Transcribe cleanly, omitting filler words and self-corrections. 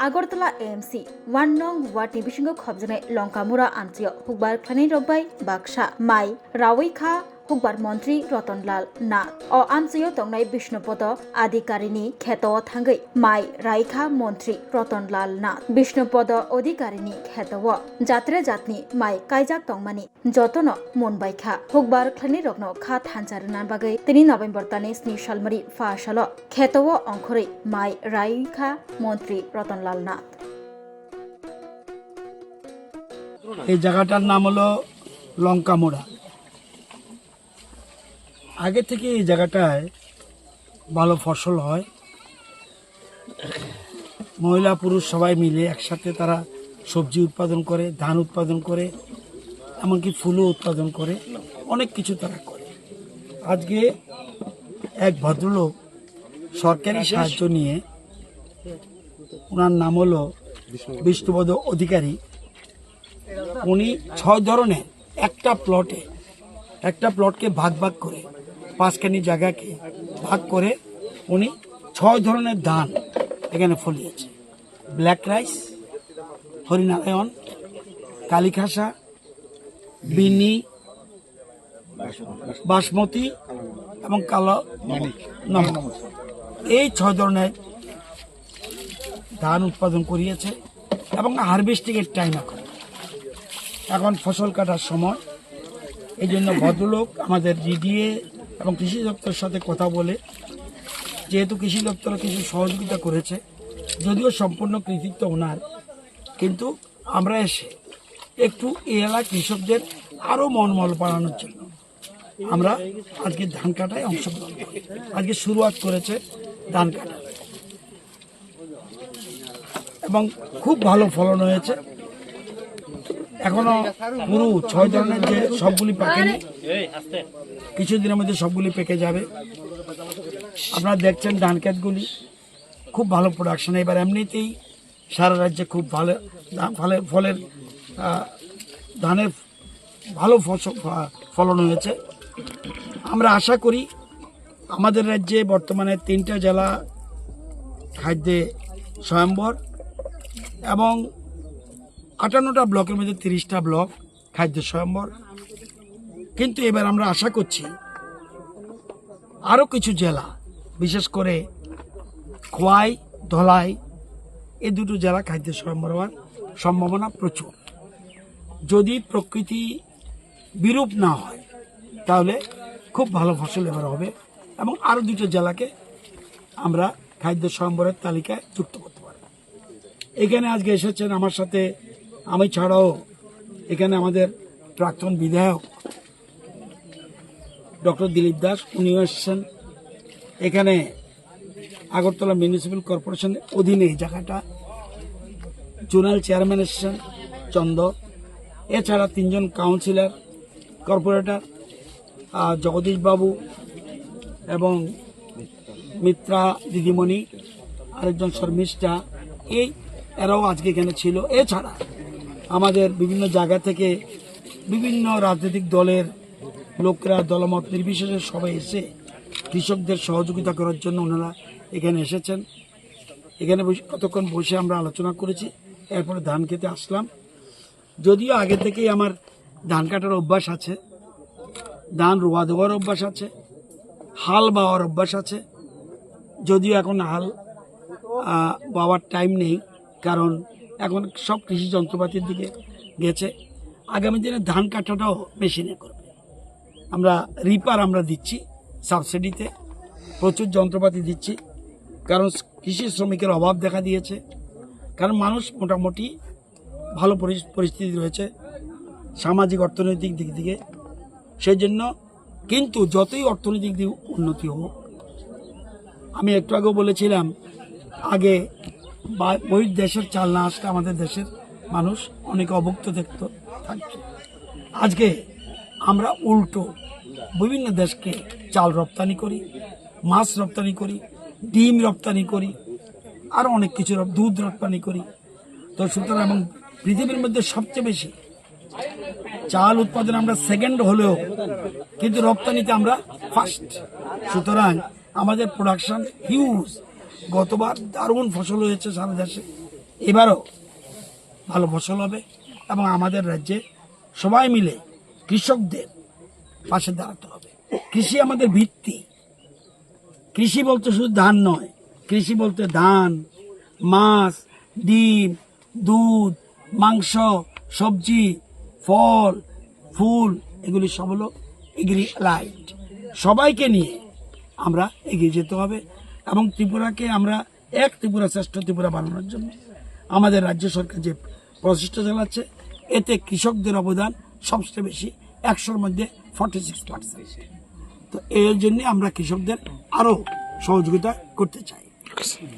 Agartala AMC 1 নং word নিবিসিংহ খবজানাय লঙ্কামুরা আঞ্চলিক হুকবার খানি রব্বাই বাক্সা মাই রাওয়ৈখা হুকবার মন্ত্রী রতনলাল নাথ ও আঞ্চলিক তংনাय বিষ্ণুপদ আধিকারিনী খেত থাঙ্গৈ মাই রাইখা মন্ত্রী রতনলাল নাথ বিষ্ণুপদ অধিকারিনী খেত জাত্রে জাতনি মাই কাইজাক তংমানি যতন মনবাইখা হুকবার খানি রগ্ন খা থানজারনার বাগৈ 3 নভেম্বর তানি 7 সালমারি ফাসাল খেত অংখरै মাই রাইখা মন্ত্রী রতনলাল নাথ। এই জায়গাটার নাম হলো লঙ্কামোড়া। আগে থেকে এই জায়গাটায় ভালো ফসল হয়, মহিলা পুরুষ সবাই মিলে একসাথে তারা সবজি উৎপাদন করে, ধান উৎপাদন করে, এমনকি ফুলও উৎপাদন করে, অনেক কিছু তারা করে। আজকে এক ভদ্রলোক সরকারি সাহায্য নিয়ে, ওনার নাম হলো বিষ্ণুপদ অধিকারী, উনি 6 ধরনের একটা প্লটকে ভাগ ভাগ করে 5খানি জায়গাকে ভাগ করে উনি 6 ধরনের ধান এখানে ফলিয়েছে। ব্ল্যাক রাইস, হরিনারায়ণ, কালীখাসা, বিনি, বাসমতি এবং কালো নমক, এই 6 ধরনের ধান উৎপাদন করিয়েছে এবং হারভেস্টিং এর টাইম এখন ফসল কাটার সময়। এই জন্য ভদ্রলোক আমাদের জিডিএ এবং কৃষি দপ্তরের সাথে কথা বলে, যেহেতু কৃষি দপ্তর কিছু সহযোগিতা করেছে, যদিও সম্পূর্ণ কৃতিত্ব ওনার, কিন্তু আমরা এসে একটু এই এলাকার কৃষকদের আরও মনমল বাড়ানোর জন্য আমরা আজকে ধান কাটায় অংশগ্রহণ করি। আজকে শুরুয়াত করেছে ধান কাটা এবং খুব ভালো ফলন হয়েছে। এখনো পুরো 6 ধরনের যে সবগুলি পাকেনি, কিছুদিনের মধ্যে সবগুলি পেকে যাবে। আপনারা দেখছেন ধান ক্ষেতগুলি খুব ভালো প্রোডাকশন। এবার এমনিতেই সারা রাজ্যে খুব ভালো ফলের ধানের ভালো ফলন হয়েছে। আমরা আশা করি আমাদের রাজ্যে বর্তমানে 3টা জেলা খাদ্যে স্বয়ম্বর এবং 58টা ব্লকের মধ্যে 30টা ব্লক খাদ্য স্বয়ম্বর। কিন্তু এবার আমরা আশা করছি আরও কিছু জেলা, বিশেষ করে খোয়াই, ধলাই, এই 2টো জেলা খাদ্য স্বয়ম্বর হওয়ার সম্ভাবনা প্রচুর। যদি প্রকৃতি বিরূপ না হয় তাহলে খুব ভালো ফসল এবার হবে এবং আরও 2টো জেলাকে আমরা খাদ্য স্বয়ম্বরের তালিকায় যুক্ত করতে পারি। এখানে আজকে এসেছেন আমার সাথে, আমি ছাড়াও এখানে আমাদের প্রাক্তন বিধায়ক ডক্টর দিলীপ দাস, উনিও এসেছেন। এখানে আগরতলা মিউনিসিপ্যাল কর্পোরেশনের অধীনে এই জায়গাটা জোনাল চেয়ারম্যান এসেছেন চন্দ, এছাড়া 3জন কাউন্সিলর, কর্পোরেটর জগদীশ বাবু এবং মিত্রা দিদিমণি, আরেকজন শর্মিষ্ঠা, এরাও আজকে এখানে ছিল। এছাড়া আমাদের বিভিন্ন জায়গা থেকে বিভিন্ন রাজনৈতিক দলের লোকরা দলমত নির্বিশেষে সবাই এসে কৃষকদের সহযোগিতা করার জন্য ওনারা এখানে এসেছেন। এখানে কতক্ষণ বসে আমরা আলোচনা করেছি, এরপরে ধান খেতে আসলাম। যদিও আগে থেকেই আমার ধান কাটার অভ্যাস আছে, ধান রোয়া দেওয়ার অভ্যাস আছে, হাল বাওয়ার অভ্যাস আছে। যদিও এখন হাল বাওয়ার টাইম নেই, কারণ এখন সব কৃষি যন্ত্রপাতির দিকে গেছে। আগামী দিনে ধান কাটাটাও মেশিনে করবে। আমরা রিপার আমরা দিচ্ছি সাবসিডিতে, প্রচুর যন্ত্রপাতি দিচ্ছি, কারণ কৃষি শ্রমিকের অভাব দেখা দিয়েছে। কারণ মানুষ মোটামুটি ভালো পরিস্থিতি রয়েছে সামাজিক অর্থনৈতিক দিক থেকে, সেই জন্য। কিন্তু যতই অর্থনৈতিক দিক উন্নতি হোক, আমি একটু আগেও বলেছিলাম, আগে বহির দেশের চাল না আসলে আমাদের দেশের মানুষ অনেক অভুক্ত থাকতো। আজকে আমরা উল্টো বিভিন্ন দেশকে চাল রপ্তানি করি, মাছ রপ্তানি করি, ডিম রপ্তানি করি, আর অনেক কিছু, দুধ রপ্তানি করি। তো সুতরাং এবং পৃথিবীর মধ্যে সবচেয়ে বেশি চাল উৎপাদন আমরা সেকেন্ড হলেও কিন্তু রপ্তানিতে আমরা ফার্স্ট। সুতরাং আমাদের প্রোডাকশন হিউজ। গতবার দারুণ ফসল হয়েছে সারা দেশে, এবারও ভালো ফসল হবে এবং আমাদের রাজ্যে সবাই মিলে কৃষকদের পাশে দাঁড়াতে হবে। কৃষি আমাদের ভিত্তি। কৃষি বলতে শুধু ধান নয়, কৃষি বলতে ধান, মাছ, ডিম, দুধ, মাংস, সবজি, ফল, ফুল, এগুলি সব হলো এগ্রিলাইট। সবাইকে নিয়ে আমরা এগিয়ে যেতে হবে এবং ত্রিপুরাকে আমরা এক ত্রিপুরা শ্রেষ্ঠ ত্রিপুরা বানানোর জন্য আমাদের রাজ্য সরকার যে প্রচেষ্টা চালাচ্ছে, এতে কৃষকদের অবদান সবচেয়ে বেশি, 100-র মধ্যে 46%। তো এর জন্য আমরা কৃষকদের আরও সহযোগিতা করতে চাই।